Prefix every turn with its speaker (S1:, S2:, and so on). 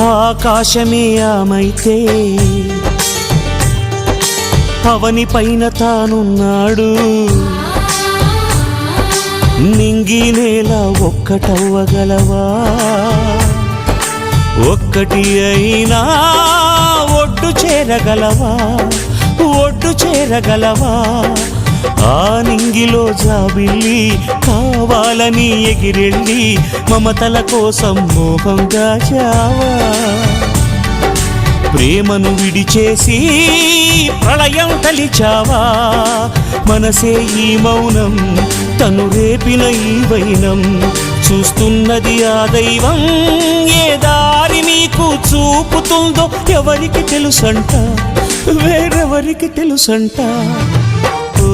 S1: ఆకాశమే ఆమైతే అవని పైన తానున్నాడు, నింగి నేల ఒక్కటవ్వగలవా? ఒక్కటి అయినా ఒడ్డు చేరగలవా? ఒడ్డు చేరగలవా? ఆ నింగిలో జాబిల్లి కావాలని ఎగిరెళ్ళి మమతల కోసం మోహంగా చావా? ప్రేమను విడిచేసి ప్రళయం తలిచావా? మనసే ఈ మౌనం, తను రేపిన ఈ వైనం, చూస్తున్నది ఆ దైవం. ఏ దారి మీకు చూపుతుందో ఎవరికి తెలుసంట, వేరెవరికి తెలుసంట. ఓ